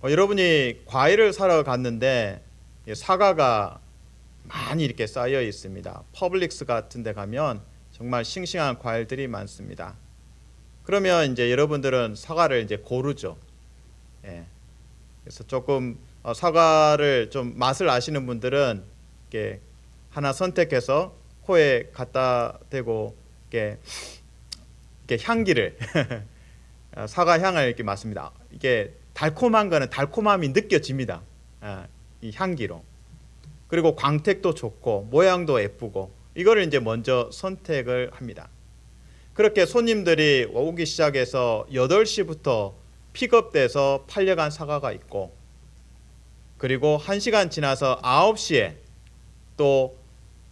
여러분이 과일을 사러 갔는데 사과가 많이 이렇게 쌓여 있습니다. 퍼블릭스 같은 데 가면 정말 싱싱한 과일들이 많습니다. 그러면 이제 여러분들은 사과를 이제 고르죠. 예. 그래서 조금 사과를 좀 맛을 아시는 분들은 이렇게 하나 선택해서 코에 갖다 대고 이렇게 향기를 사과 향을 이렇게 맡습니다. 이게 달콤한 거는 달콤함이 느껴집니다. 이 향기로. 그리고 광택도 좋고 모양도 예쁘고 이거를 이제 먼저 선택을 합니다. 그렇게 손님들이 오기 시작해서 8시부터 픽업돼서 팔려간 사과가 있고, 그리고 1시간 지나서 9시에 또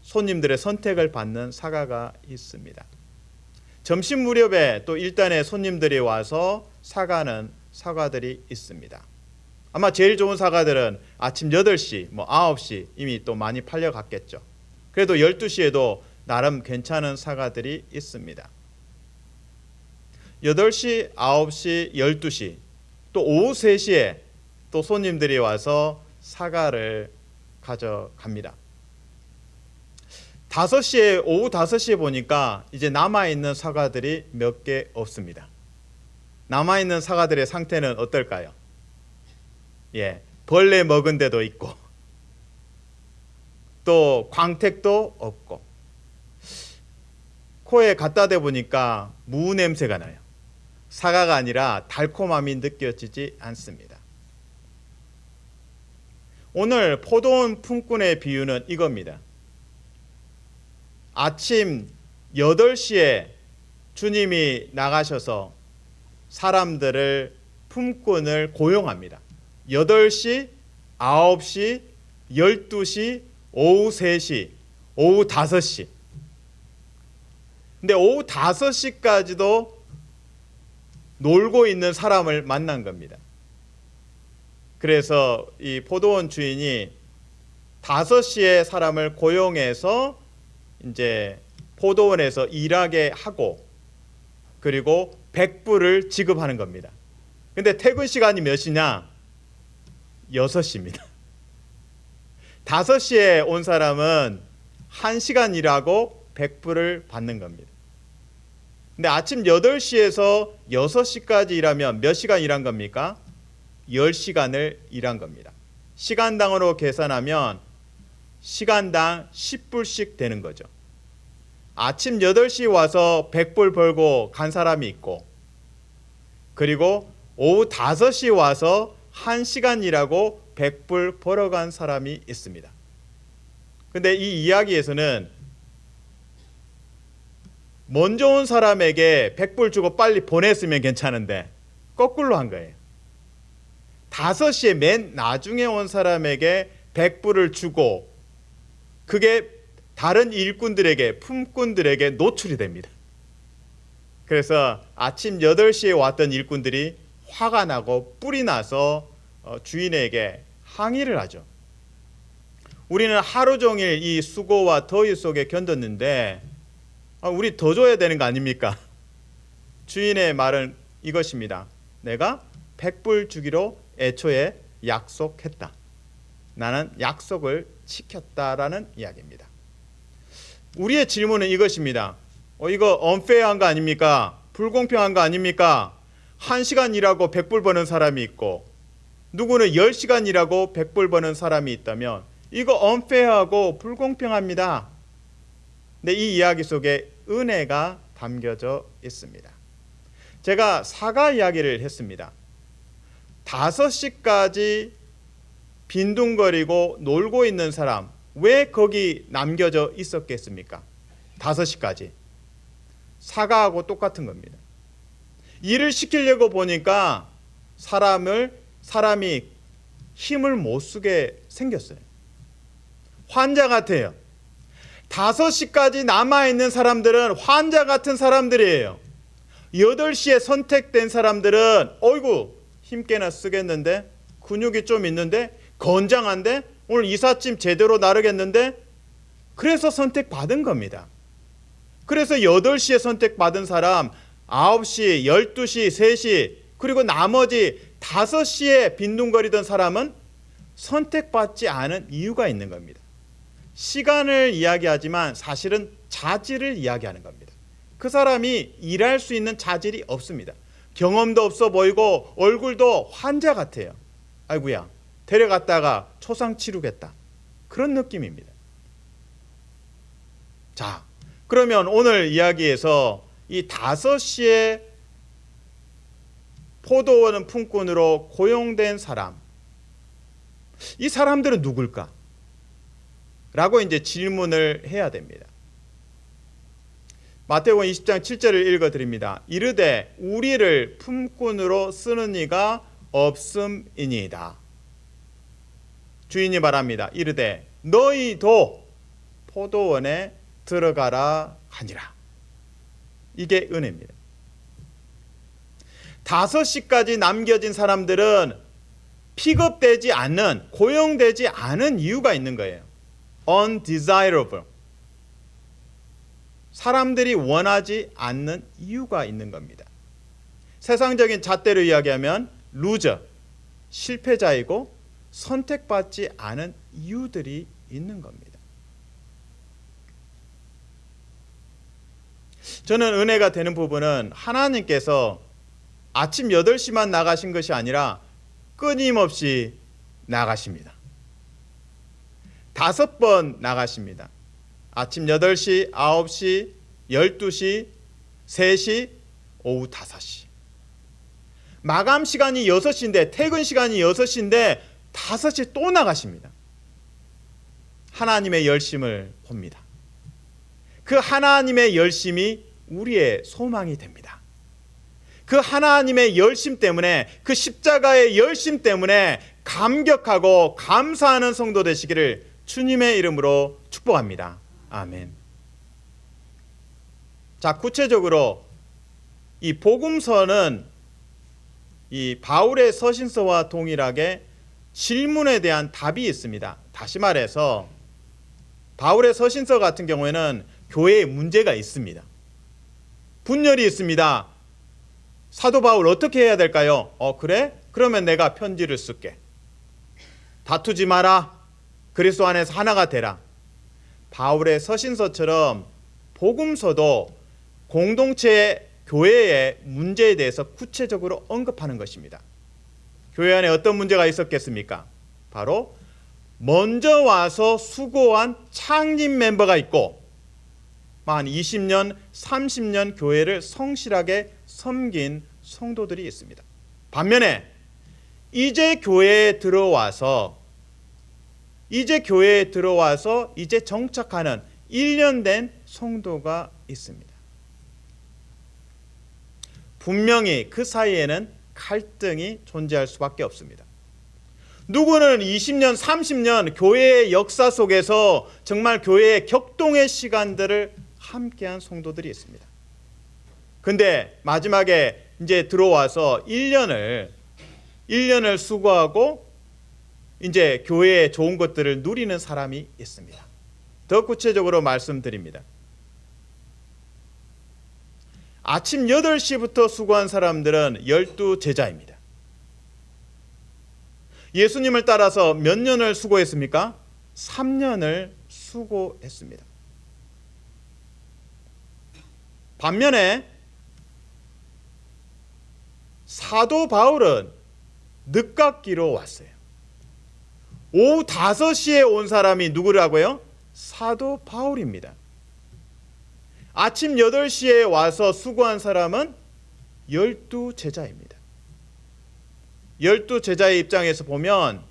손님들의 선택을 받는 사과가 있습니다. 점심 무렵에 또 일단에 손님들이 와서 사가는 사과들이 있습니다. 아마 제일 좋은 사과들은 아침 8시, 9시 이미 또 많이 팔려갔겠죠. 그래도 12시에도 나름 괜찮은 사과들이 있습니다. 8시, 9시, 12시, 또 오후 3시에 또 손님들이 와서 사과를 가져갑니다. 5시에, 오후 5시에 보니까 이제 남아있는 사과들이 몇 개 없습니다. 남아있는 사과들의 상태는 어떨까요? 예, 벌레 먹은 데도 있고, 또 광택도 없고, 코에 갖다 대보니까 무 냄새가 나요. 사과가 아니라 달콤함이 느껴지지 않습니다. 오늘 포도원 품꾼의 비유는 이겁니다. 아침 8시에 주님이 나가셔서 사람들을 품꾼을 고용합니다. 8시, 9시, 12시, 오후 3시, 오후 5시. 근데 오후 5시까지도 놀고 있는 사람을 만난 겁니다. 그래서 이 포도원 주인이 5시에 사람을 고용해서 이제 포도원에서 일하게 하고, 그리고 100불을 지급하는 겁니다. 근데 퇴근 시간이 몇 시냐? 6시입니다. 5시에 온 사람은 1시간 일하고 100불을 받는 겁니다. 근데 아침 8시에서 6시까지 일하면 몇 시간 일한 겁니까? 10시간을 일한 겁니다. 시간당으로 계산하면 시간당 10불씩 되는 거죠. 아침 8시 와서 100불 벌고 간 사람이 있고, 그리고 오후 5시 와서 1시간 일하고 100불 벌어간 사람이 있습니다. 근데 이 이야기에서는 먼저 온 사람에게 100불 주고 빨리 보냈으면 괜찮은데 거꾸로 한 거예요. 5시에 맨 나중에 온 사람에게 100불을 주고 그게 다른 일꾼들에게, 품꾼들에게 노출이 됩니다. 그래서 아침 8시에 왔던 일꾼들이 화가 나고 뿔이 나서 주인에게 항의를 하죠. 우리는 하루 종일 이 수고와 더위 속에 견뎠는데 우리 더 줘야 되는 거 아닙니까? 주인의 말은 이것입니다. 내가 100불 주기로 애초에 약속했다. 나는 약속을 지켰다라는 이야기입니다. 우리의 질문은 이것입니다. 이거 unfair한 거 아닙니까? 불공평한 거 아닙니까? 1시간 일하고 100불 버는 사람이 있고, 누구는 10시간 일하고 100불 버는 사람이 있다면 이거 unfair하고 불공평합니다. 근데 이 이야기 속에 은혜가 담겨져 있습니다. 제가 사과 이야기를 했습니다. 5시까지 빈둥거리고 놀고 있는 사람, 왜 거기 남겨져 있었겠습니까? 5시까지. 사과하고 똑같은 겁니다. 일을 시키려고 보니까 사람이 힘을 못 쓰게 생겼어요. 환자 같아요. 5시까지 남아있는 사람들은 환자 같은 사람들이에요. 8시에 선택된 사람들은 어이구 힘께나 쓰겠는데, 근육이 좀 있는데, 건장한데, 오늘 이삿짐 제대로 나르겠는데, 그래서 선택받은 겁니다. 그래서 8시에 선택받은 사람 9시, 12시, 3시 그리고 나머지 5시에 빈둥거리던 사람은 선택받지 않은 이유가 있는 겁니다. 시간을 이야기하지만 사실은 자질을 이야기하는 겁니다. 그 사람이 일할 수 있는 자질이 없습니다. 경험도 없어 보이고 얼굴도 환자 같아요. 아이고야, 데려갔다가 초상 치르겠다. 그런 느낌입니다. 자, 그러면 오늘 이야기에서 이 5시에 포도원 품꾼으로 고용된 사람, 이 사람들은 누굴까? 라고 이제 질문을 해야 됩니다. 마태복음 20장 7절을 읽어드립니다. 이르되 우리를 품꾼으로 쓰는 이가 없음이니이다. 주인이 말합니다. 이르되 너희도 포도원에 들어가라 하니라. 이게 은혜입니다. 5시까지 남겨진 사람들은 픽업되지 않는, 고용되지 않은 이유가 있는 거예요. undesirable. 사람들이 원하지 않는 이유가 있는 겁니다. 세상적인 잣대로 이야기하면 루저, 실패자이고 선택받지 않은 이유들이 있는 겁니다. 저는 은혜가 되는 부분은 하나님께서 아침 8시만 나가신 것이 아니라 끊임없이 나가십니다. 5번 나가십니다. 아침 8시, 9시, 12시, 3시, 오후 5시. 마감 시간이 6시인데, 퇴근 시간이 6시인데 5시에 또 나가십니다. 하나님의 열심을 봅니다. 그 하나님의 열심이 우리의 소망이 됩니다. 그 하나님의 열심 때문에, 그 십자가의 열심 때문에 감격하고 감사하는 성도 되시기를 주님의 이름으로 축복합니다. 아멘. 자, 구체적으로 이 복음서는 이 바울의 서신서와 동일하게 질문에 대한 답이 있습니다. 다시 말해서 바울의 서신서 같은 경우에는 교회에 문제가 있습니다. 분열이 있습니다. 사도 바울 어떻게 해야 될까요? 그래? 그러면 내가 편지를 쓸게. 다투지 마라. 그리스도 안에서 하나가 되라. 바울의 서신서처럼 복음서도 공동체의 교회의 문제에 대해서 구체적으로 언급하는 것입니다. 교회 안에 어떤 문제가 있었겠습니까? 바로 먼저 와서 수고한 창립 멤버가 있고 한 20년, 30년 교회를 성실하게 섬긴 성도들이 있습니다. 반면에 이제 교회에 들어와서 이제 정착하는 1년 된 성도가 있습니다. 분명히 그 사이에는 갈등이 존재할 수밖에 없습니다. 누구는 20년, 30년 교회의 역사 속에서 정말 교회의 격동의 시간들을 함께한 성도들이 있습니다. 근데 마지막에 이제 들어와서 1년을 수고하고 이제 교회의 좋은 것들을 누리는 사람이 있습니다. 더 구체적으로 말씀드립니다. 아침 8시부터 수고한 사람들은 12제자입니다. 예수님을 따라서 몇 년을 수고했습니까? 3년을 수고했습니다. 반면에 사도 바울은 늦깎이로 왔어요. 오후 5시에 온 사람이 누구라고요? 사도 바울입니다. 아침 8시에 와서 수고한 사람은 12제자입니다. 12제자의 입장에서 보면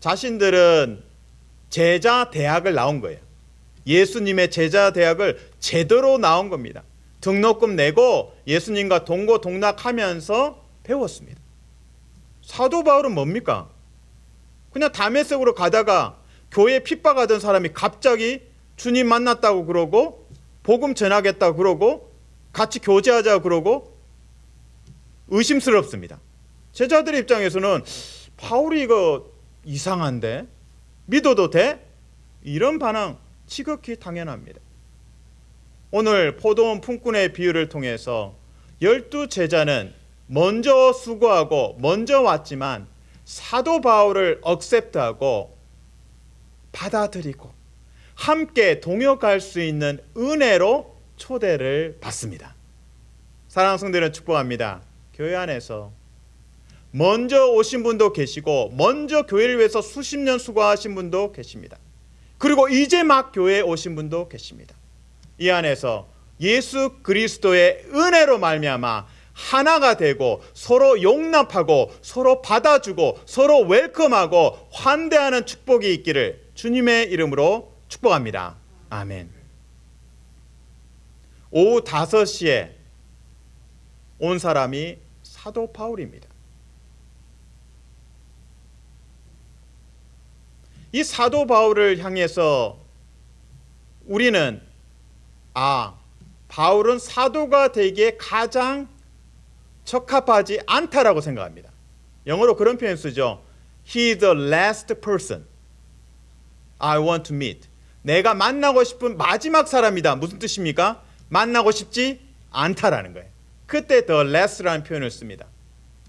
자신들은 제자 대학을 나온 거예요. 예수님의 제자 대학을 제대로 나온 겁니다. 등록금 내고 예수님과 동고동락하면서 배웠습니다. 사도 바울은 뭡니까? 그냥 다메섹으로 가다가 교회에 핍박하던 사람이 갑자기 주님 만났다고 그러고 복음 전하겠다고 그러고 같이 교제하자고 그러고 의심스럽습니다. 제자들의 입장에서는 바울이 이거 이상한데 믿어도 돼? 이런 반응 지극히 당연합니다. 오늘 포도원 품꾼의 비유를 통해서 12 제자는 먼저 수고하고 먼저 왔지만 사도 바울을 억셉트하고 받아들이고 함께 동역할 수 있는 은혜로 초대를 받습니다. 사랑하는 성도들은 축복합니다. 교회 안에서 먼저 오신 분도 계시고 먼저 교회를 위해서 수십 년 수고하신 분도 계십니다. 그리고 이제 막 교회에 오신 분도 계십니다. 이 안에서 예수 그리스도의 은혜로 말미암아 하나가 되고 서로 용납하고 서로 받아주고 서로 웰컴하고 환대하는 축복이 있기를 주님의 이름으로 축복합니다. 아멘. 오후 5시에 온 사람이 사도 바울입니다. 이 사도 바울을 향해서 우리는 바울은 사도가 되기에 가장 적합하지 않다라고 생각합니다. 영어로 그런 표현 쓰죠. He is the last person I want to meet. 내가 만나고 싶은 마지막 사람이다. 무슨 뜻입니까? 만나고 싶지 않다라는 거예요. 그때 the last라는 표현을 씁니다.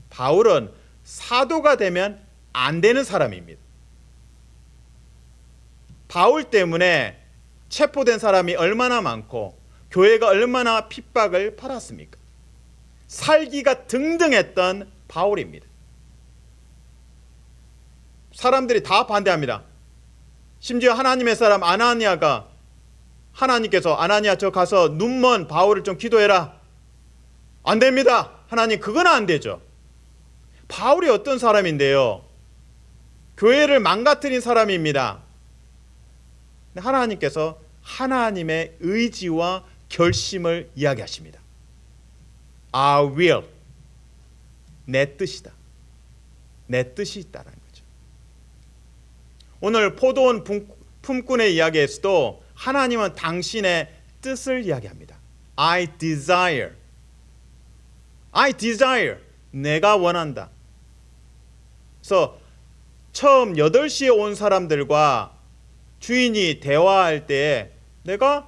바울은 사도가 되면 안 되는 사람입니다. 바울 때문에 체포된 사람이 얼마나 많고 교회가 얼마나 핍박을 받았습니까? 살기가 등등했던 바울입니다. 사람들이 다 반대합니다. 심지어 하나님의 사람 아나니아가 하나님께서 아나니아 저 가서 눈먼 바울을 좀 기도해라. 안 됩니다. 하나님 그건 안 되죠. 바울이 어떤 사람인데요? 교회를 망가뜨린 사람입니다. 하나님께서 하나님의 의지와 결심을 이야기하십니다. I will. 내 뜻이다. 내 뜻이 있다라는 거죠. 오늘 포도원 품꾼의 이야기에서도 하나님은 당신의 뜻을 이야기합니다. I desire. I desire. 내가 원한다. 그래서 처음 8시에 온 사람들과 주인이 대화할 때에 내가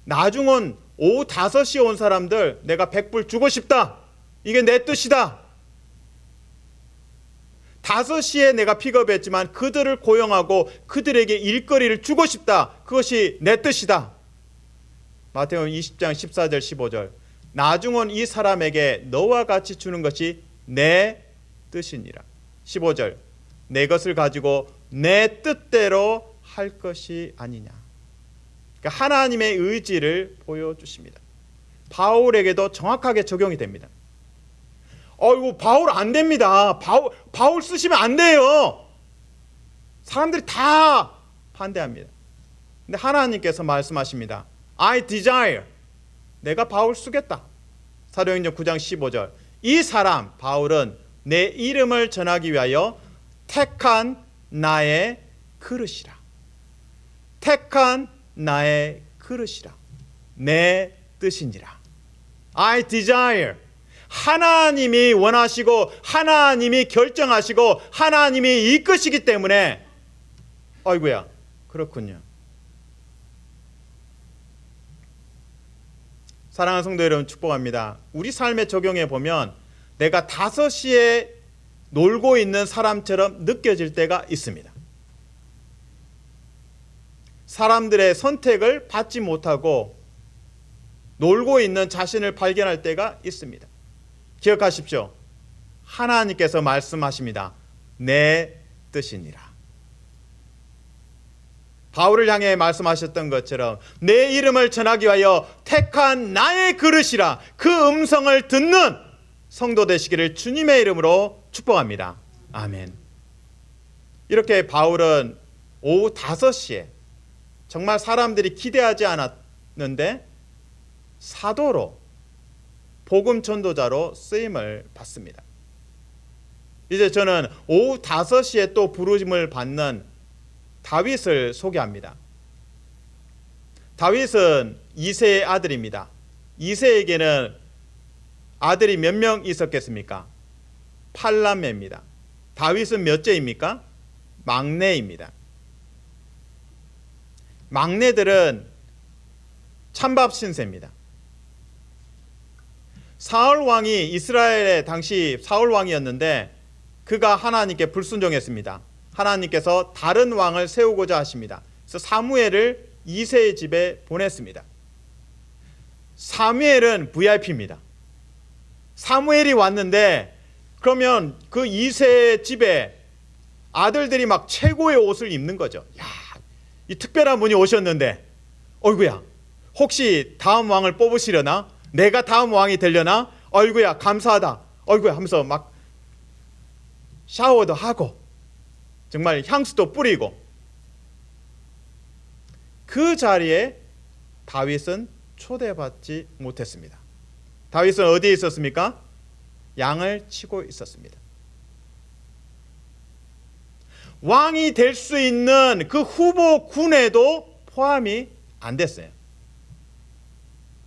나중 온 오후 5시에 온 사람들 내가 100불 주고 싶다. 이게 내 뜻이다. 5시에 내가 픽업했지만 그들을 고용하고 그들에게 일거리를 주고 싶다. 그것이 내 뜻이다. 마태복음 20장 14절 15절. 나중 온 이 사람에게 너와 같이 주는 것이 내 뜻이니라. 15절. 내 것을 가지고 내 뜻대로 할 것이 아니냐. 그러니까 하나님의 의지를 보여주십니다. 바울에게도 정확하게 적용이 됩니다. 이거 바울 안 됩니다. 바울 쓰시면 안 돼요. 사람들이 다 반대합니다. 근데 하나님께서 말씀하십니다. I desire. 내가 바울 쓰겠다. 사도행전 9장 15절. 이 사람 바울은 내 이름을 전하기 위하여 택한 나의 그릇이라. 택한 나의 그릇이라. 내 뜻이니라. I desire. 하나님이 원하시고 하나님이 결정하시고 하나님이 이끄시기 때문에 아이고야 그렇군요. 사랑하는 성도 여러분 축복합니다. 우리 삶에 적용해 보면 내가 5시에 놀고 있는 사람처럼 느껴질 때가 있습니다. 사람들의 선택을 받지 못하고 놀고 있는 자신을 발견할 때가 있습니다. 기억하십시오. 하나님께서 말씀하십니다. 내 뜻이니라. 바울을 향해 말씀하셨던 것처럼 내 이름을 전하기 위하여 택한 나의 그릇이라. 그 음성을 듣는 성도 되시기를 주님의 이름으로 축복합니다. 아멘. 이렇게 바울은 오후 5시에 정말 사람들이 기대하지 않았는데 사도로 복음 전도자로 쓰임을 받습니다. 이제 저는 오후 5시에 또 부르심을 받는 다윗을 소개합니다. 다윗은 이새의 아들입니다. 이새에게는 아들이 몇 명 있었겠습니까? 8남매입니다. 다윗은 몇째입니까? 막내입니다. 막내들은 찬밥 신세입니다. 사울 왕이 이스라엘의 당시 사울 왕이었는데 그가 하나님께 불순종했습니다. 하나님께서 다른 왕을 세우고자 하십니다. 그래서 사무엘을 이새의 집에 보냈습니다. 사무엘은 VIP입니다. 사무엘이 왔는데 그러면 그 이새의 집에 아들들이 막 최고의 옷을 입는 거죠. 야, 이 특별한 분이 오셨는데 어이구야, 혹시 다음 왕을 뽑으시려나? 내가 다음 왕이 되려나? 어이구야, 감사하다. 어이구야 하면서 막 샤워도 하고 정말 향수도 뿌리고. 그 자리에 다윗은 초대받지 못했습니다. 다윗은 어디에 있었습니까? 양을 치고 있었습니다. 왕이 될 수 있는 그 후보군에도 포함이 안 됐어요.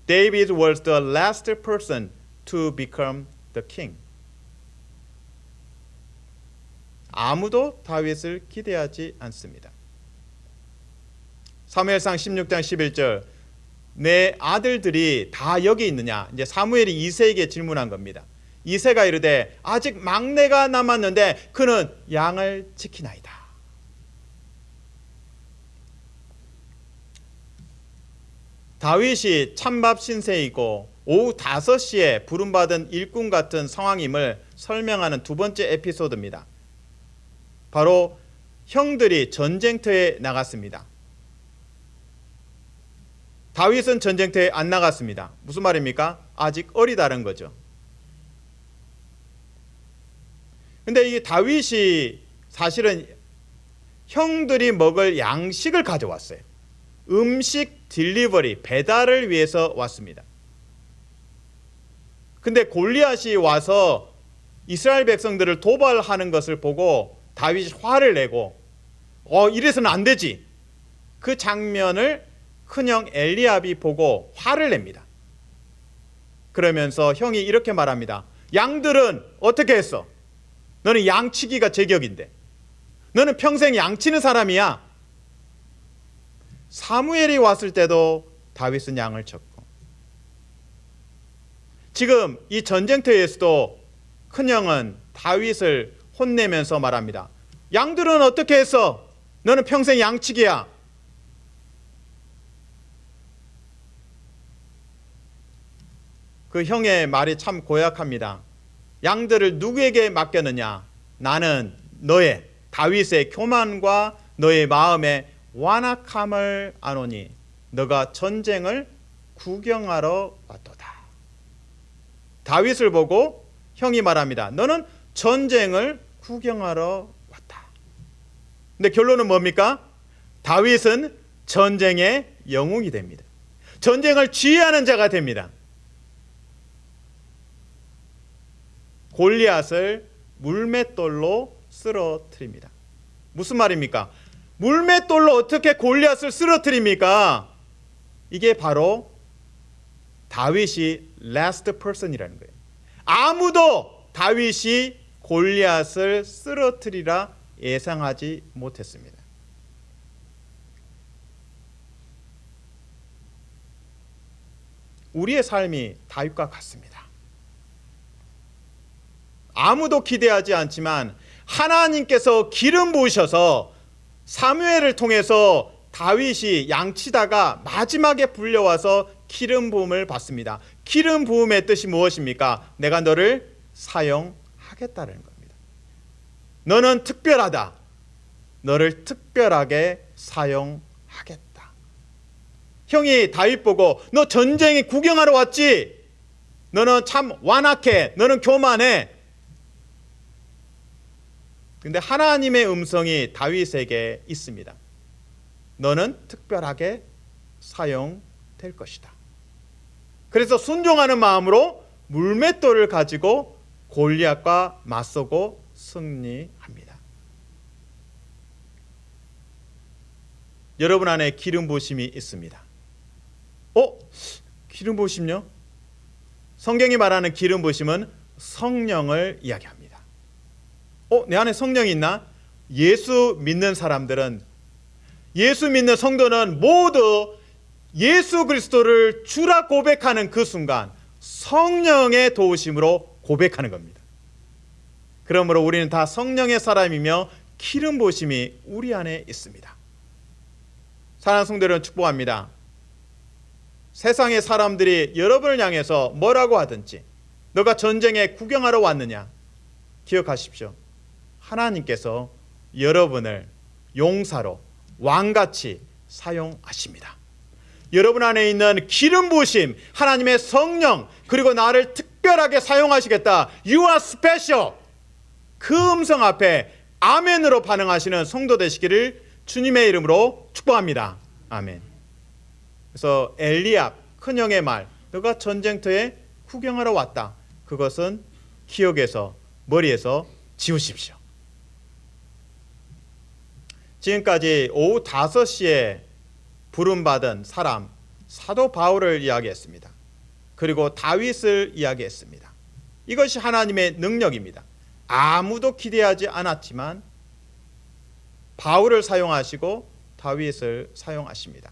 David was the last person to become the king. 아무도 다윗을 기대하지 않습니다. 사무엘상 16장 11절, 내 아들들이 다 여기 있느냐? 이제 사무엘이 이새에게 질문한 겁니다. 이새가 이르되 아직 막내가 남았는데 그는 양을 지키나이다. 다윗이 찬밥 신세이고 오후 5시에 부름받은 일꾼 같은 상황임을 설명하는 두 번째 에피소드입니다. 바로 형들이 전쟁터에 나갔습니다. 다윗은 전쟁터에 안 나갔습니다. 무슨 말입니까? 아직 어리다는 거죠. 근데 이 다윗이 사실은 형들이 먹을 양식을 가져왔어요. 음식 딜리버리, 배달을 위해서 왔습니다. 근데 골리앗이 와서 이스라엘 백성들을 도발하는 것을 보고 다윗이 화를 내고 이래서는 안 되지. 그 장면을 큰형 엘리압이 보고 화를 냅니다. 그러면서 형이 이렇게 말합니다. 양들은 어떻게 했어? 너는 양치기가 제격인데. 너는 평생 양치는 사람이야. 사무엘이 왔을 때도 다윗은 양을 쳤고, 지금 이 전쟁터에서도 큰형은 다윗을 혼내면서 말합니다. 양들은 어떻게 했어? 너는 평생 양치기야. 그 형의 말이 참 고약합니다. 양들을 누구에게 맡겼느냐? 나는 너의 다윗의 교만과 너의 마음의 완악함을 아노니 너가 전쟁을 구경하러 왔도다. 다윗을 보고 형이 말합니다. 너는 전쟁을 구경하러 왔다. 근데 결론은 뭡니까? 다윗은 전쟁의 영웅이 됩니다. 전쟁을 지휘하는 자가 됩니다. 골리앗을 물맷돌로 쓰러뜨립니다. 무슨 말입니까? 물맷돌로 어떻게 골리앗을 쓰러뜨립니까? 이게 바로 다윗이 last person이라는 거예요. 아무도 다윗이 골리앗을 쓰러뜨리라 예상하지 못했습니다. 우리의 삶이 다윗과 같습니다. 아무도 기대하지 않지만 하나님께서 기름 부으셔서 사무엘을 통해서 다윗이 양치다가 마지막에 불려와서 기름 부음을 받습니다. 기름 부음의 뜻이 무엇입니까? 내가 너를 사용하겠다는 겁니다. 너는 특별하다. 너를 특별하게 사용하겠다. 형이 다윗 보고 너 전쟁에 구경하러 왔지? 너는 참 완악해. 너는 교만해. 근데 하나님의 음성이 다윗에게 있습니다. 너는 특별하게 사용될 것이다. 그래서 순종하는 마음으로 물맷돌을 가지고 골리앗과 맞서고 승리합니다. 여러분 안에 기름 부으심이 있습니다. 기름 부으심요? 성경이 말하는 기름 부으심은 성령을 이야기합니다. 내 안에 성령이 있나? 예수 믿는 사람들은, 예수 믿는 성도는 모두 예수 그리스도를 주라 고백하는 그 순간 성령의 도우심으로 고백하는 겁니다. 그러므로 우리는 다 성령의 사람이며 기름 부으심이 우리 안에 있습니다. 사랑하는 성도 여러분, 축복합니다. 세상의 사람들이 여러분을 향해서 뭐라고 하든지 너가 전쟁에 구경하러 왔느냐, 기억하십시오. 하나님께서 여러분을 용사로 왕같이 사용하십니다. 여러분 안에 있는 기름 부으심, 하나님의 성령, 그리고 나를 특별하게 사용하시겠다. You are special. 그 음성 앞에 아멘으로 반응하시는 성도 되시기를 주님의 이름으로 축복합니다. 아멘. 그래서 엘리압 큰형의 말, 너가 전쟁터에 구경하러 왔다. 그것은 기억에서, 머리에서 지우십시오. 지금까지 오후 5시에 부름받은 사람 사도 바울을 이야기했습니다. 그리고 다윗을 이야기했습니다. 이것이 하나님의 능력입니다. 아무도 기대하지 않았지만 바울을 사용하시고 다윗을 사용하십니다.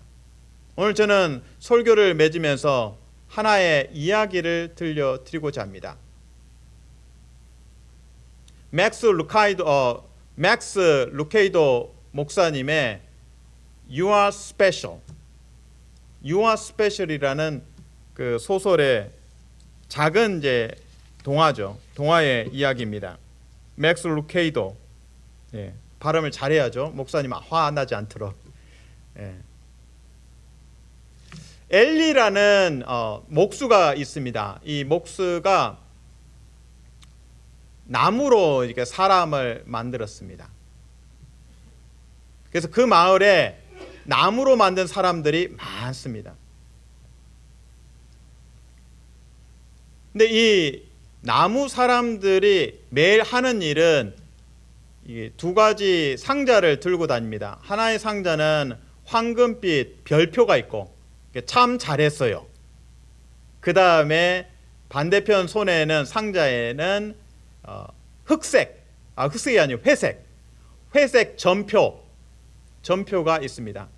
오늘 저는 설교를 맺으면서 하나의 이야기를 들려드리고자 합니다. 맥스 루케이도 목사님의 You are special, You are special이라는 그 소설의 작은 이제 동화죠. 동화의 이야기입니다. 맥스 루케이도, 예, 발음을 잘해야죠. 목사님 화나지 않도록. 예. 엘리라는 목수가 있습니다. 이 목수가 나무로 이렇게 사람을 만들었습니다. 그래서 그 마을에 나무로 만든 사람들이 많습니다. 근데 이 나무 사람들이 매일 하는 일은 이 두 가지 상자를 들고 다닙니다. 하나의 상자는 황금빛 별표가 있고 참 잘했어요. 그 다음에 반대편 손에는 상자에는 흑색이 아니고 회색 점표가 있습니다.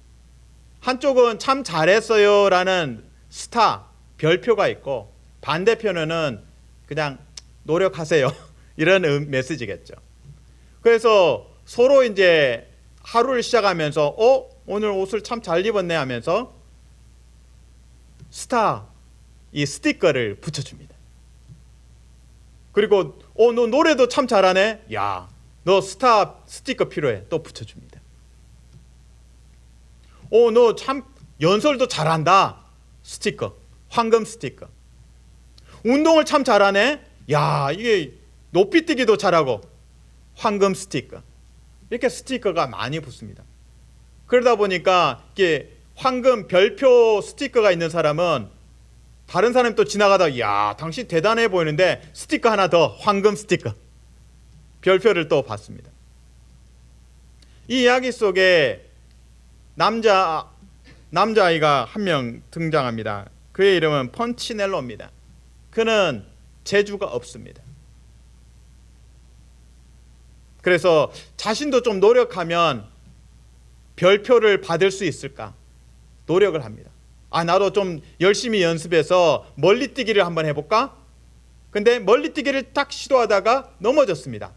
한쪽은 참 잘했어요라는 스타 별표가 있고 반대편에는 그냥 노력하세요 이런 메시지겠죠. 그래서 서로 이제 하루를 시작하면서 오늘 옷을 참 잘 입었네 하면서 스타 이 스티커를 붙여줍니다. 그리고 너 노래도 참 잘하네. 야, 너 스타 스티커 필요해. 또 붙여줍니다. 너 참 연설도 잘한다. 스티커, 황금 스티커. 운동을 참 잘하네. 야, 이게 높이뛰기도 잘하고 황금 스티커. 이렇게 스티커가 많이 붙습니다. 그러다 보니까 이게 황금 별표 스티커가 있는 사람은 다른 사람이 또 지나가다 야, 당신 대단해 보이는데 스티커 하나 더, 황금 스티커, 별표를 또 받습니다. 이 이야기 속에 남자아이가 한 명 등장합니다. 그의 이름은 펀치넬로입니다. 그는 재주가 없습니다. 그래서 자신도 좀 노력하면 별표를 받을 수 있을까 노력을 합니다. 나도 좀 열심히 연습해서 멀리뛰기를 한번 해볼까? 근데 멀리뛰기를 딱 시도하다가 넘어졌습니다.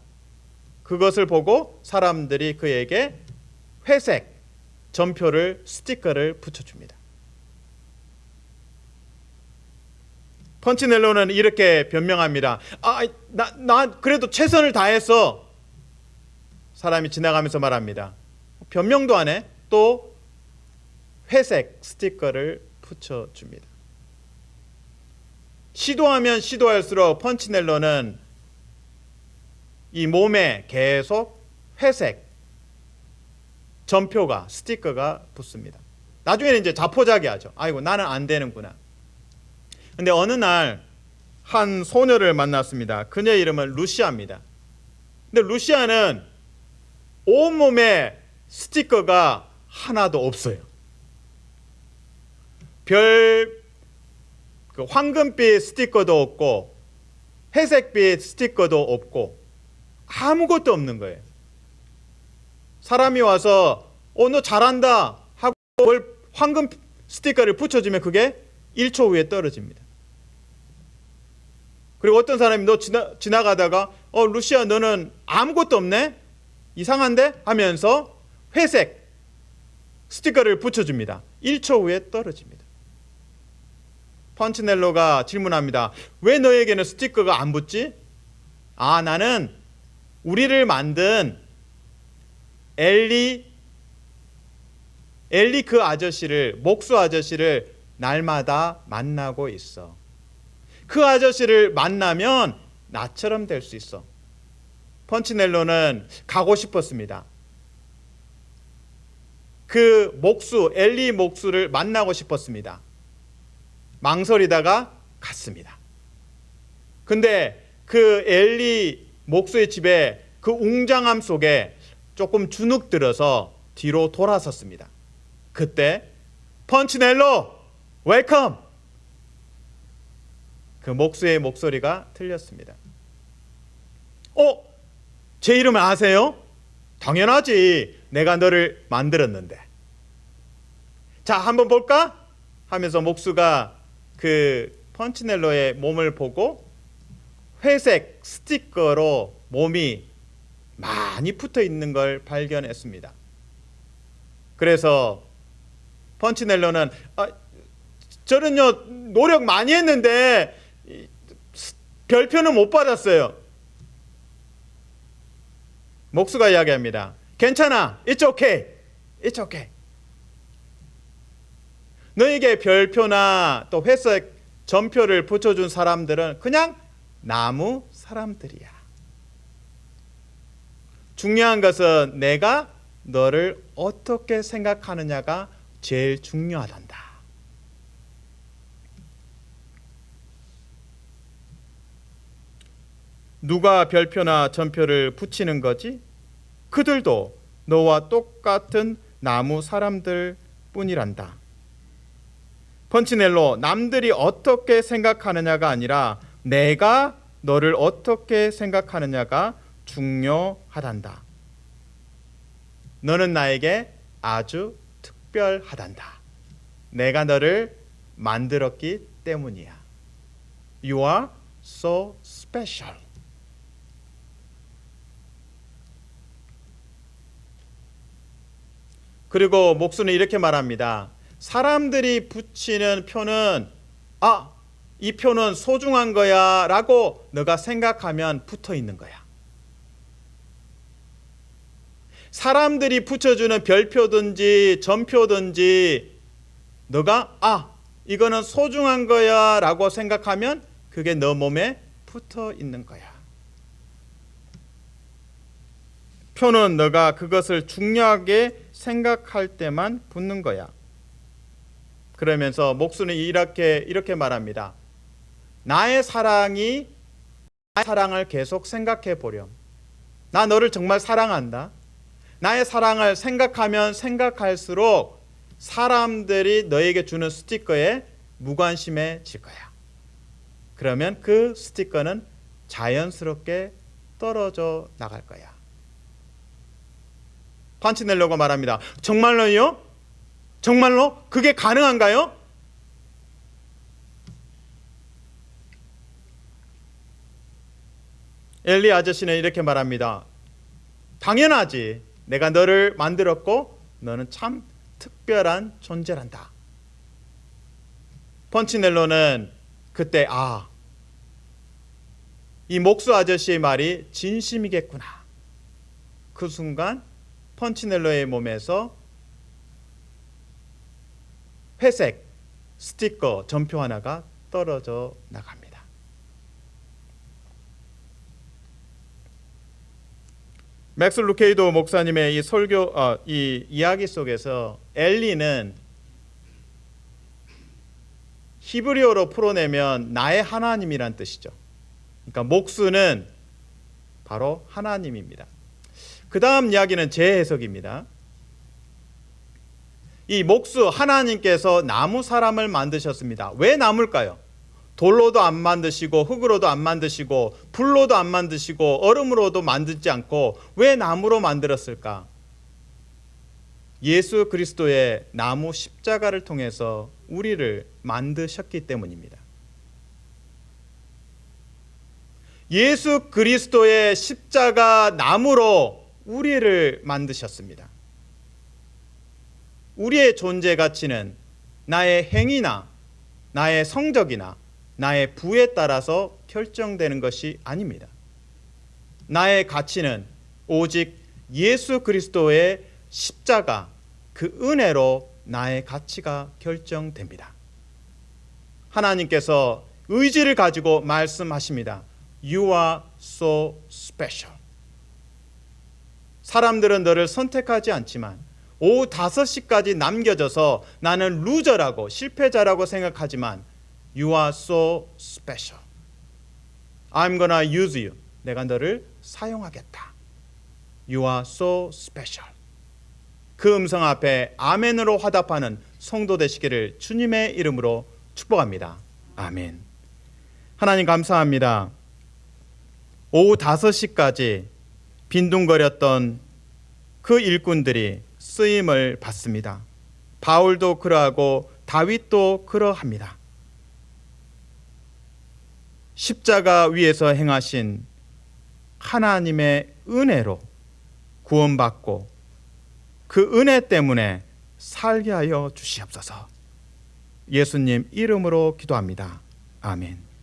그것을 보고 사람들이 그에게 회색 점표를, 스티커를 붙여줍니다. 펀치넬로는 이렇게 변명합니다. 나 그래도 최선을 다했어. 사람이 지나가면서 말합니다. 변명도 안 해. 또 회색 스티커를 붙여줍니다. 시도하면 시도할수록 펀치넬로는 이 몸에 계속 회색 점표가, 스티커가 붙습니다. 나중에는 이제 자포자기하죠. 아이고, 나는 안 되는구나. 근데 어느 날 한 소녀를 만났습니다. 그녀의 이름은 루시아입니다. 근데 루시아는 온몸에 스티커가 하나도 없어요. 황금빛 스티커도 없고 회색빛 스티커도 없고 아무것도 없는 거예요. 사람이 와서 너 잘한다 하고 황금 스티커를 붙여주면 그게 1초 후에 떨어집니다. 그리고 어떤 사람이 너 지나가다가 루시아 너는 아무것도 없네? 이상한데? 하면서 회색 스티커를 붙여줍니다. 1초 후에 떨어집니다. 펀치넬로가 질문합니다. 왜 너에게는 스티커가 안 붙지? 나는 우리를 만든 엘리 그 아저씨를, 목수 아저씨를 날마다 만나고 있어. 그 아저씨를 만나면 나처럼 될 수 있어. 펀치넬로는 가고 싶었습니다. 그 목수, 엘리 목수를 만나고 싶었습니다. 망설이다가 갔습니다. 근데 그 엘리 목수의 집에 그 웅장함 속에 조금 주눅 들어서 뒤로 돌아섰습니다. 그때 펀치넬로 웰컴! 그 목수의 목소리가 들렸습니다. 제 이름을 아세요? 당연하지. 내가 너를 만들었는데. 자, 한번 볼까? 하면서 목수가 그 펀치넬로의 몸을 보고 회색 스티커로 몸이 많이 붙어 있는 걸 발견했습니다. 그래서 펀치넬로는 저는요 노력 많이 했는데 별표는 못 받았어요. 목수가 이야기합니다. 괜찮아. It's okay. It's okay. 너에게 별표나 또 회색 점표를 붙여준 사람들은 그냥 나무 사람들이야. 중요한 것은 내가 너를 어떻게 생각하느냐가 제일 중요하단다. 누가 별표나 점표를 붙이는 거지? 그들도 너와 똑같은 나무 사람들 뿐이란다. 펀치넬로, 남들이 어떻게 생각하느냐가 아니라 내가 너를 어떻게 생각하느냐가 중요하단다. 너는 나에게 아주 특별하단다. 내가 너를 만들었기 때문이야. You are so special. 그리고 목수는 이렇게 말합니다. 사람들이 붙이는 표는 이 표는 소중한 거야 라고 너가 생각하면 붙어 있는 거야. 사람들이 붙여주는 별표든지 점표든지 너가 이거는 소중한 거야 라고 생각하면 그게 너 몸에 붙어 있는 거야. 표는 너가 그것을 중요하게 생각할 때만 붙는 거야. 그러면서 목수는 이렇게 말합니다. 나의 사랑을 계속 생각해 보렴. 나 너를 정말 사랑한다. 나의 사랑을 생각하면 생각할수록 사람들이 너에게 주는 스티커에 무관심해질 거야. 그러면 그 스티커는 자연스럽게 떨어져 나갈 거야. 펀치넬로가 말합니다. 정말로요? 정말로? 그게 가능한가요? 엘리 아저씨는 이렇게 말합니다. 당연하지. 내가 너를 만들었고 너는 참 특별한 존재란다. 펀치넬로는 그때 이 목수 아저씨의 말이 진심이겠구나. 그 순간 펀치넬로의 몸에서 회색 스티커 점표 하나가 떨어져 나갑니다. 맥스 루케이도 목사님의 이 설교, 이 이야기 속에서 엘리는 히브리어로 풀어내면 나의 하나님이란 뜻이죠. 그러니까 목수는 바로 하나님입니다. 그 다음 이야기는 제 해석입니다. 이 목수 하나님께서 나무 사람을 만드셨습니다. 왜 나무일까요? 돌로도 안 만드시고 흙으로도 안 만드시고 불로도 안 만드시고 얼음으로도 만들지 않고 왜 나무로 만들었을까? 예수 그리스도의 나무 십자가를 통해서 우리를 만드셨기 때문입니다. 예수 그리스도의 십자가 나무로 우리를 만드셨습니다. 우리의 존재 가치는 나의 행위나 나의 성적이나 나의 부에 따라서 결정되는 것이 아닙니다. 나의 가치는 오직 예수 그리스도의 십자가, 그 은혜로 나의 가치가 결정됩니다. 하나님께서 의지를 가지고 말씀하십니다. You are so special. 사람들은 너를 선택하지 않지만 오후 5시까지 남겨져서 나는 루저라고 실패자라고 생각하지만 You are so special. I'm gonna use you. 내가 너를 사용하겠다. You are so special. 그 음성 앞에 아멘으로 화답하는 성도 되시기를 주님의 이름으로 축복합니다. 아멘. 하나님 감사합니다. 오후 5시까지 빈둥거렸던 그 일꾼들이 쓰임을 받습니다. 바울도 그러하고 다윗도 그러합니다. 십자가 위에서 행하신 하나님의 은혜로 구원받고 그 은혜 때문에 살게 하여 주시옵소서. 예수님 이름으로 기도합니다. 아멘.